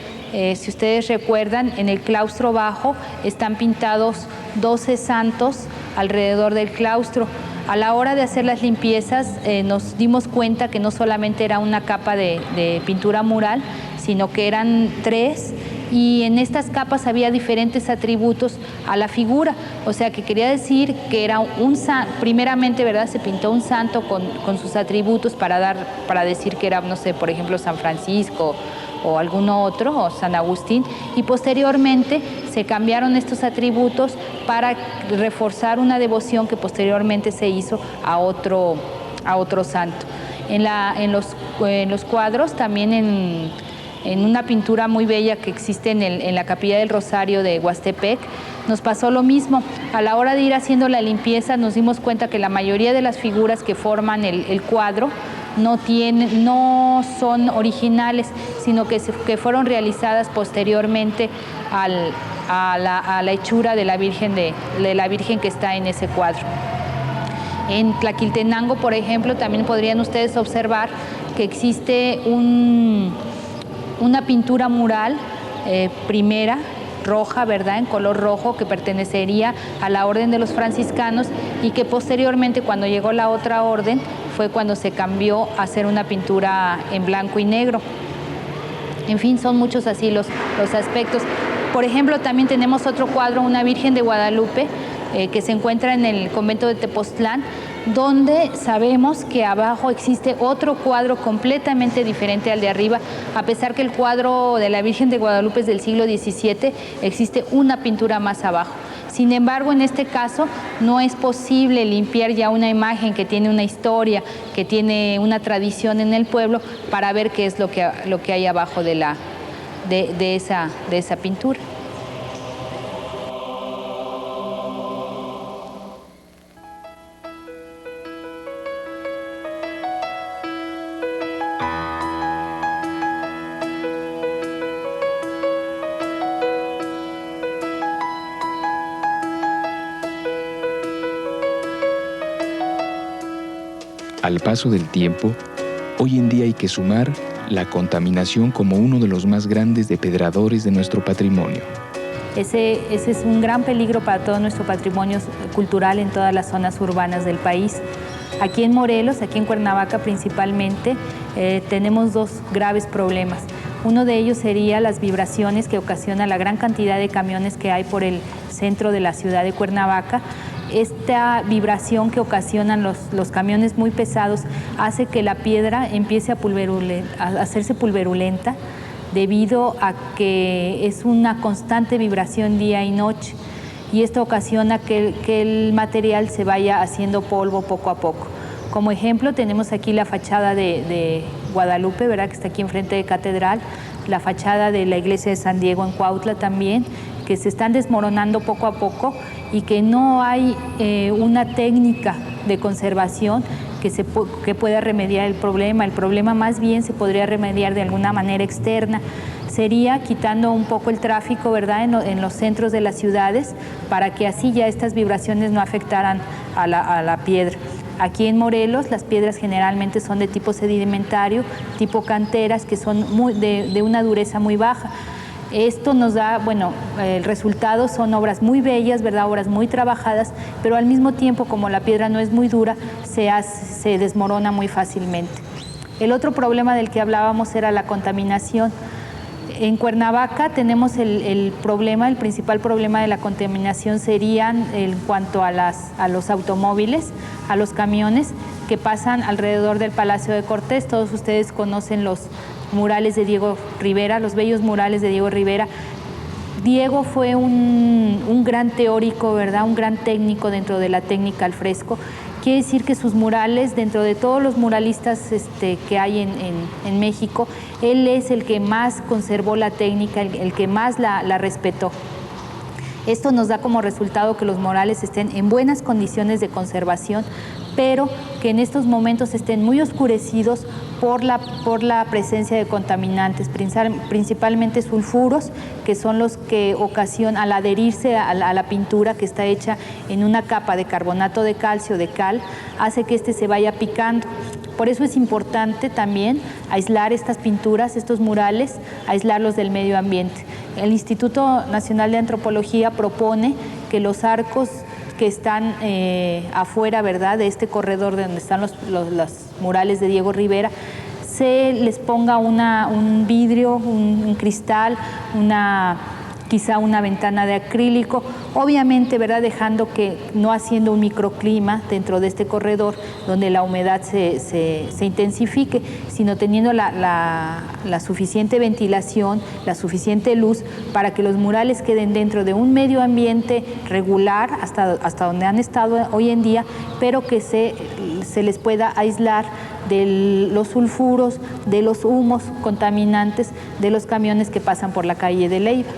si ustedes recuerdan, en el claustro bajo están pintados 12 santos alrededor del claustro. A la hora de hacer las limpiezas nos dimos cuenta que no solamente era una capa de pintura mural, sino que eran 3, y en estas capas había diferentes atributos a la figura. O sea, que quería decir que era primeramente, ¿verdad?, se pintó un santo con sus atributos para decir que era, no sé, por ejemplo, San Francisco o alguno otro, o San Agustín, y posteriormente se cambiaron estos atributos para reforzar una devoción que posteriormente se hizo a otro santo. En los cuadros, también en una pintura muy bella que existe en la Capilla del Rosario de Huastepec, nos pasó lo mismo. A la hora de ir haciendo la limpieza nos dimos cuenta que la mayoría de las figuras que forman el cuadro no son originales, sino que fueron realizadas posteriormente a la hechura de la Virgen que está en ese cuadro. En Tlaquiltenango, por ejemplo, también podrían ustedes observar que existe una pintura mural primera, roja, ¿verdad?, en color rojo, que pertenecería a la orden de los franciscanos, y que posteriormente, cuando llegó la otra orden, fue cuando se cambió a hacer una pintura en blanco y negro. En fin, son muchos así los aspectos. Por ejemplo, también tenemos otro cuadro, una Virgen de Guadalupe, que se encuentra en el convento de Tepoztlán, donde sabemos que abajo existe otro cuadro completamente diferente al de arriba. A pesar que el cuadro de la Virgen de Guadalupe es del siglo XVII, existe una pintura más abajo. Sin embargo, en este caso no es posible limpiar ya una imagen que tiene una historia, que tiene una tradición en el pueblo, para ver qué es lo que hay abajo de esa pintura. Al paso del tiempo, hoy en día hay que sumar la contaminación como uno de los más grandes depredadores de nuestro patrimonio. Ese es un gran peligro para todo nuestro patrimonio cultural en todas las zonas urbanas del país. Aquí en Morelos, aquí en Cuernavaca principalmente, tenemos dos graves problemas. Uno de ellos sería las vibraciones que ocasiona la gran cantidad de camiones que hay por el centro de la ciudad de Cuernavaca. Esta vibración que ocasionan los camiones muy pesados hace que la piedra empiece a hacerse pulverulenta, debido a que es una constante vibración día y noche, y esto ocasiona que el material se vaya haciendo polvo poco a poco. Como ejemplo tenemos aquí la fachada de Guadalupe, ¿verdad?, que está aquí enfrente de Catedral, la fachada de la iglesia de San Diego en Cuautla también, que se están desmoronando poco a poco y que no hay una técnica de conservación que pueda remediar el problema. El problema más bien se podría remediar de alguna manera externa. Sería quitando un poco el tráfico, ¿verdad?, en los centros de las ciudades, para que así ya estas vibraciones no afectaran a la piedra. Aquí en Morelos las piedras generalmente son de tipo sedimentario, tipo canteras, que son de una dureza muy baja. Esto nos da, bueno, el resultado son obras muy bellas, ¿verdad?, obras muy trabajadas, pero al mismo tiempo, como la piedra no es muy dura, se desmorona muy fácilmente. El otro problema del que hablábamos era la contaminación. En Cuernavaca tenemos el principal problema de la contaminación serían en cuanto a los automóviles, a los camiones que pasan alrededor del Palacio de Cortés. Todos ustedes conocen los murales de Diego Rivera, los bellos murales de Diego Rivera. Diego fue un gran teórico, ¿verdad?, un gran técnico dentro de la técnica al fresco. Quiere decir que sus murales, dentro de todos los muralistas que hay en México, él es el que más conservó la técnica, el que más la respetó. Esto nos da como resultado que los murales estén en buenas condiciones de conservación, pero que en estos momentos estén muy oscurecidos por la presencia de contaminantes, principalmente sulfuros, que son los que ocasionan, al adherirse a la pintura que está hecha en una capa de carbonato de calcio, de cal, hace que se vaya picando. Por eso es importante también aislar estas pinturas, estos murales, aislarlos del medio ambiente. El Instituto Nacional de Antropología propone que los arcos que están afuera, ¿verdad?, de este corredor de donde están los murales de Diego Rivera, se les ponga un vidrio, un cristal, quizá una ventana de acrílico, obviamente, ¿verdad?, dejando que, no haciendo un microclima dentro de este corredor donde la humedad se intensifique, sino teniendo la suficiente ventilación, la suficiente luz para que los murales queden dentro de un medio ambiente regular hasta donde han estado hoy en día, pero que se les pueda aislar de los sulfuros, de los humos contaminantes de los camiones que pasan por la calle de Leiva.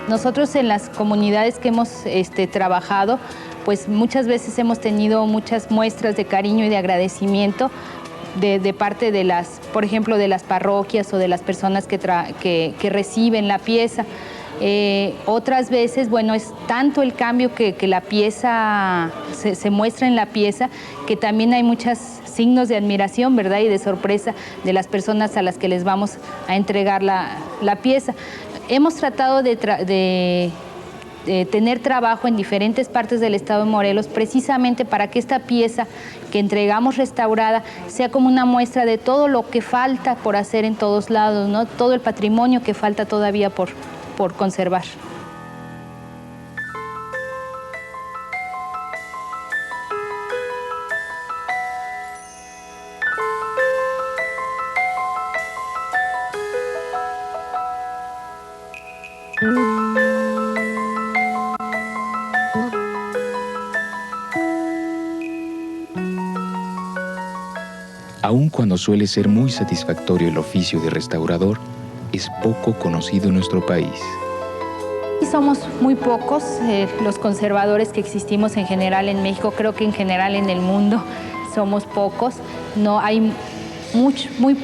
Nosotros en las comunidades que hemos trabajado, pues muchas veces hemos tenido muchas muestras de cariño y de agradecimiento de parte de por ejemplo, de las parroquias o de las personas que reciben la pieza. Otras veces, bueno, es tanto el cambio que la pieza se muestra en la pieza, que también hay muchos signos de admiración, ¿verdad?, y de sorpresa de las personas a las que les vamos a entregar la pieza. Hemos tratado de tener trabajo en diferentes partes del estado de Morelos, precisamente para que esta pieza que entregamos restaurada sea como una muestra de todo lo que falta por hacer en todos lados, ¿no? Todo el patrimonio que falta todavía por conservar. Aun cuando suele ser muy satisfactorio el oficio de restaurador, es poco conocido en nuestro país. Y somos muy pocos los conservadores que existimos en general en México, creo que en general en el mundo somos pocos. No hay muy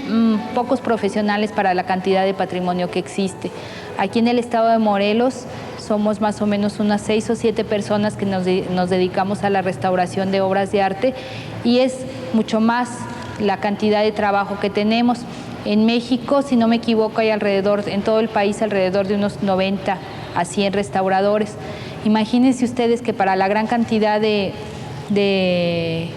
pocos profesionales para la cantidad de patrimonio que existe. Aquí en el estado de Morelos somos más o menos unas 6 o 7 personas que nos dedicamos a la restauración de obras de arte, y es mucho más la cantidad de trabajo que tenemos. En México, si no me equivoco, hay alrededor, en todo el país, alrededor de unos 90 a 100 restauradores. Imagínense ustedes que para la gran cantidad de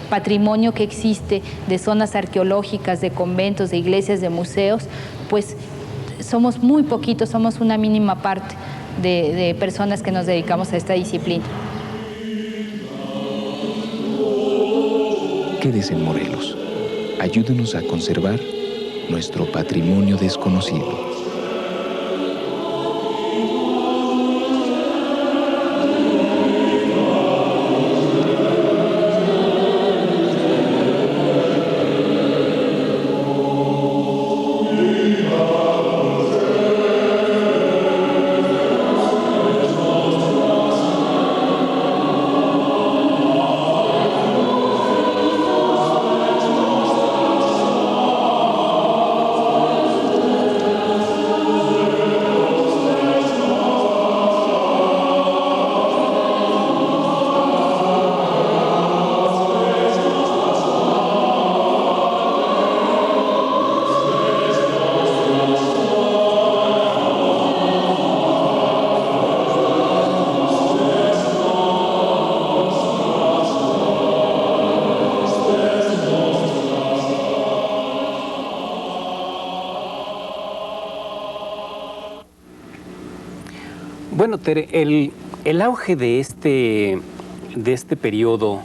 patrimonio que existe, de zonas arqueológicas, de conventos, de iglesias, de museos, pues somos muy poquitos, somos una mínima parte de personas que nos dedicamos a esta disciplina. Quédese en Morelos. Ayúdenos a conservar nuestro patrimonio desconocido. Bueno, Tere, el auge de este periodo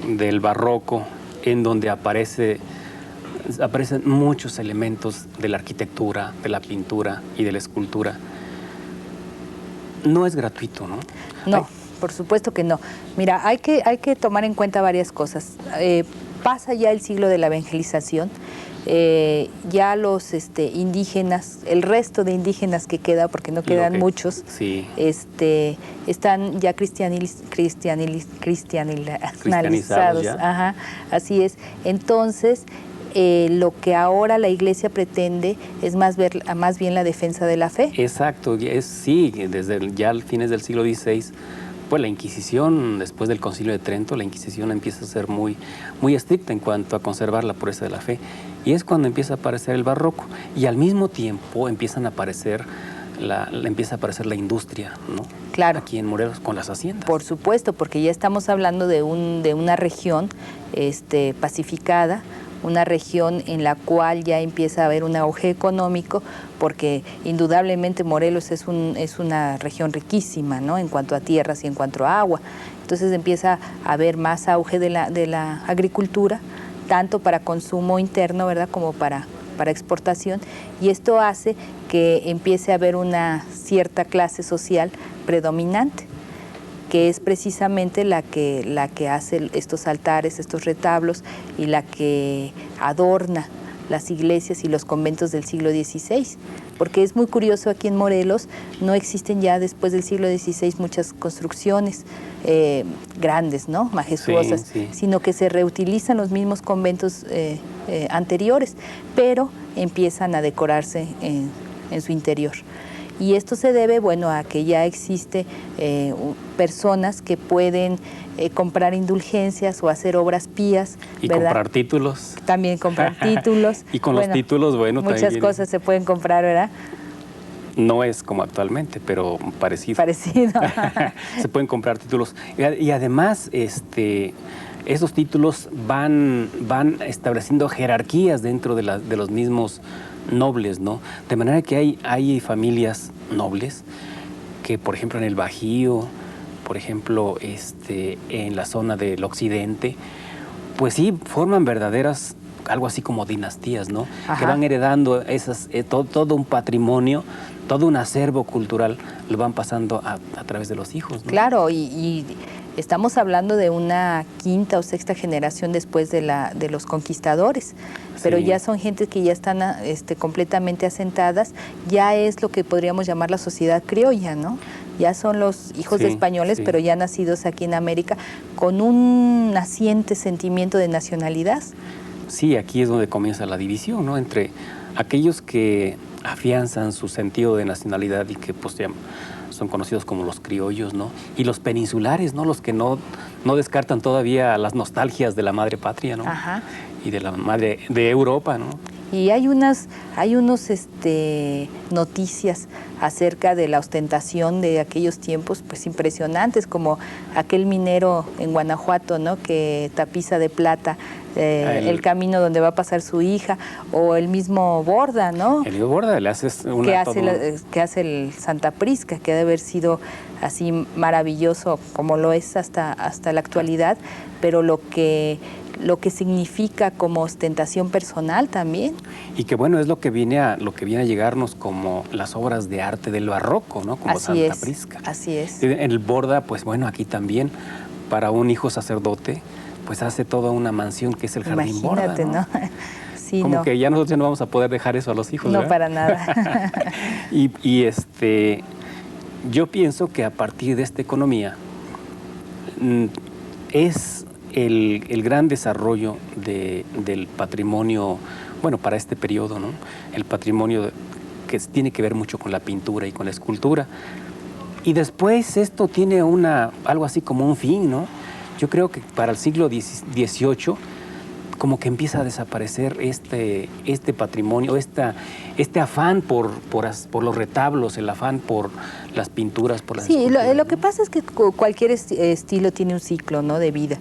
del barroco, en donde aparecen muchos elementos de la arquitectura, de la pintura y de la escultura, no es gratuito, ¿no? No, por supuesto que no. Mira, hay que tomar en cuenta varias cosas. Pasa ya el siglo de la evangelización. Ya los indígenas, el resto de indígenas que queda, porque no quedan muchos, sí, están ya cristianizados. Ya. Ajá, así es. Entonces, lo que ahora la Iglesia pretende es más bien la defensa de la fe. Exacto, sí, desde ya fines del siglo XVI, pues la Inquisición, después del Concilio de Trento, la Inquisición empieza a ser muy estricta en cuanto a conservar la pureza de la fe. Y es cuando empieza a aparecer el barroco. Y al mismo tiempo empieza a aparecer la industria, ¿no? Claro. Aquí en Morelos, con las haciendas. Por supuesto, porque ya estamos hablando de una región pacificada, una región en la cual ya empieza a haber un auge económico, porque indudablemente Morelos es una región riquísima, ¿no? En cuanto a tierras y en cuanto a agua. Entonces empieza a haber más auge de la agricultura, tanto para consumo interno, ¿verdad?, como para exportación, y esto hace que empiece a haber una cierta clase social predominante, que es precisamente la que hace estos altares, estos retablos, y la que adorna las iglesias y los conventos del siglo XVI. Porque es muy curioso, aquí en Morelos no existen ya después del siglo XVI muchas construcciones grandes, ¿no?, majestuosas, sí. Sino que se reutilizan los mismos conventos anteriores, pero empiezan a decorarse en su interior. Y esto se debe, bueno, a que ya existe personas que pueden comprar indulgencias o hacer obras pías, y ¿verdad? Comprar títulos. También comprar títulos. Y con los títulos, bueno, muchas también cosas se pueden comprar, ¿verdad? No es como actualmente, pero parecido. Parecido. Se pueden comprar títulos. Y además, esos títulos van estableciendo jerarquías dentro de los mismos nobles, ¿no? De manera que hay familias nobles que, por ejemplo, en el Bajío, por ejemplo, en la zona del occidente, pues sí, forman verdaderas, algo así como dinastías, ¿no? Ajá. Que van heredando todo un patrimonio, todo un acervo cultural, lo van pasando a través de los hijos, ¿no? Claro, y estamos hablando de una quinta o sexta generación después de los conquistadores, pero Sí. ya son gente que ya están completamente asentadas, ya es lo que podríamos llamar la sociedad criolla, ¿no? Ya son los hijos de Sí, españoles, sí. pero ya nacidos aquí en América, con un naciente sentimiento de nacionalidad. Sí, aquí es donde comienza la división, ¿no? Entre aquellos que afianzan su sentido de nacionalidad y que pues, son conocidos como los criollos, ¿no? Y los peninsulares, ¿no? Los que no descartan todavía las nostalgias de la madre patria, ¿no? Ajá. Y de la madre de Europa, ¿no? Y hay unos noticias acerca de la ostentación de aquellos tiempos, pues impresionantes, como aquel minero en Guanajuato, ¿no? Que tapiza de plata el camino donde va a pasar su hija, o el mismo Borda, ¿no? El Borda le haces una... que hace el Santa Prisca, que debe haber sido así maravilloso como lo es hasta la actualidad, pero lo que significa como ostentación personal también. Y que bueno, es lo que viene a llegarnos como las obras de arte del barroco, ¿no? Como Así Santa es, Prisca. así es. En el Borda, pues bueno, aquí también, para un hijo sacerdote, pues hace toda una mansión que es el Jardín Borda, Imagínate, ¿no? Sí, como no. que ya nosotros ya no vamos a poder dejar eso a los hijos, No, ¿verdad? para nada. Yo pienso que a partir de esta economía es el gran desarrollo del patrimonio, bueno, para este periodo, ¿no? El patrimonio que tiene que ver mucho con la pintura y con la escultura. Y después esto tiene algo así como un fin, ¿no? Yo creo que para el siglo XVIII como que empieza a desaparecer este patrimonio, este afán por los retablos, el afán por las pinturas, por las esculturas, lo ¿no? que pasa es que cualquier estilo tiene un ciclo, ¿no? De vida,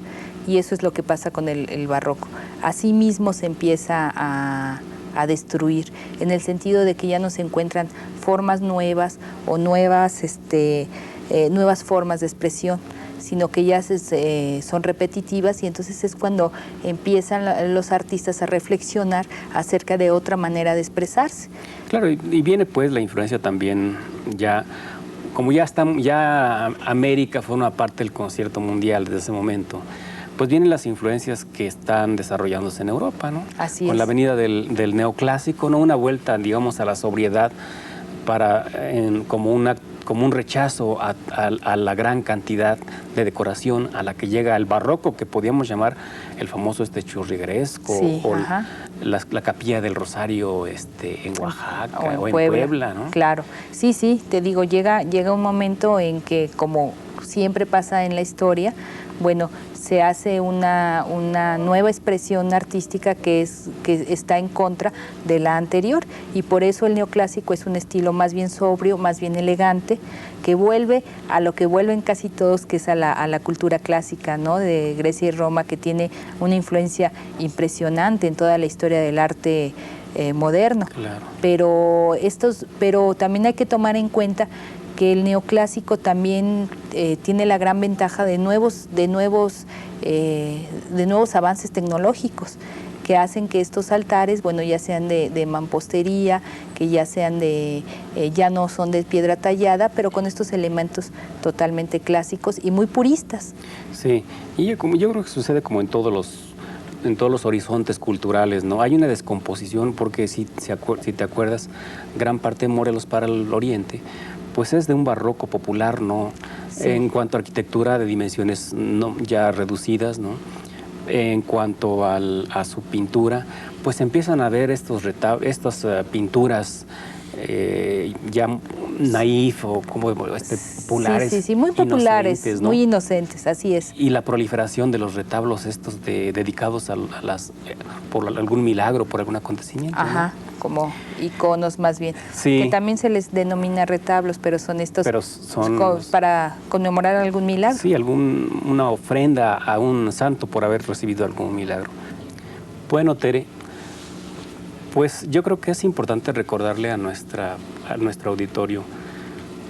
y eso es lo que pasa con el barroco. Así mismo se empieza a destruir, en el sentido de que ya no se encuentran formas nuevas o nuevas formas de expresión, sino que ya son repetitivas, y entonces es cuando empiezan los artistas a reflexionar acerca de otra manera de expresarse. Claro, y viene pues la influencia también ya, como ya América forma parte del concierto mundial desde ese momento, pues vienen las influencias que están desarrollándose en Europa, ¿no? Así Con es. la venida del neoclásico, ¿no? Una vuelta, digamos, a la sobriedad como un rechazo a la gran cantidad de decoración a la que llega el barroco, que podíamos llamar el famoso churrigueresco, Sí, o ajá. la capilla del Rosario en Oaxaca o en Puebla, Puebla, ¿no? Claro, sí, te digo, llega un momento en que, como siempre pasa en la historia, bueno, se hace una nueva expresión artística que está en contra de la anterior, y por eso el neoclásico es un estilo más bien sobrio, más bien elegante, que vuelve a lo que vuelven casi todos, que es a la cultura clásica, ¿no? De Grecia y Roma, que tiene una influencia impresionante en toda la historia del arte moderno. Claro. Pero también hay que tomar en cuenta que el neoclásico también tiene la gran ventaja de nuevos avances tecnológicos, que hacen que estos altares, bueno, ya sean de mampostería, que ya sean ya no son de piedra tallada, pero con estos elementos totalmente clásicos y muy puristas. Sí, y yo creo que sucede como en todos los horizontes culturales, ¿no? Hay una descomposición porque si te acuerdas, gran parte de Morelos para el oriente, pues es de un barroco popular, ¿no? Sí. En cuanto a arquitectura de dimensiones ya reducidas, ¿no? En cuanto a su pintura, pues empiezan a ver estas pinturas ya naif o como populares. Sí, muy populares, inocentes, ¿no? muy inocentes, así es. Y la proliferación de los retablos dedicados por algún milagro, por algún acontecimiento, Ajá, ¿no? como iconos más bien, Sí. que también se les denomina retablos, pero son estos para conmemorar algún milagro. Sí, una ofrenda a un santo por haber recibido algún milagro. Bueno, Tere, pues yo creo que es importante recordarle a nuestro auditorio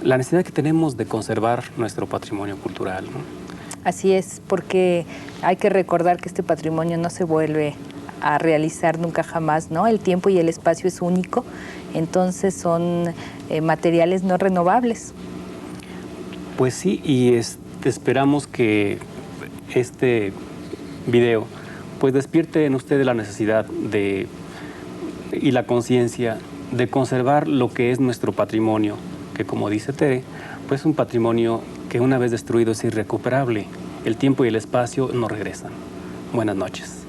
la necesidad que tenemos de conservar nuestro patrimonio cultural, ¿no? Así es, porque hay que recordar que este patrimonio no se vuelve a realizar nunca jamás, ¿no? El tiempo y el espacio es único, entonces son materiales no renovables. Pues sí, y esperamos que este video pues despierte en ustedes la necesidad y la conciencia de conservar lo que es nuestro patrimonio, que como dice Tere, pues es un patrimonio que una vez destruido es irrecuperable. El tiempo y el espacio no regresan. Buenas noches.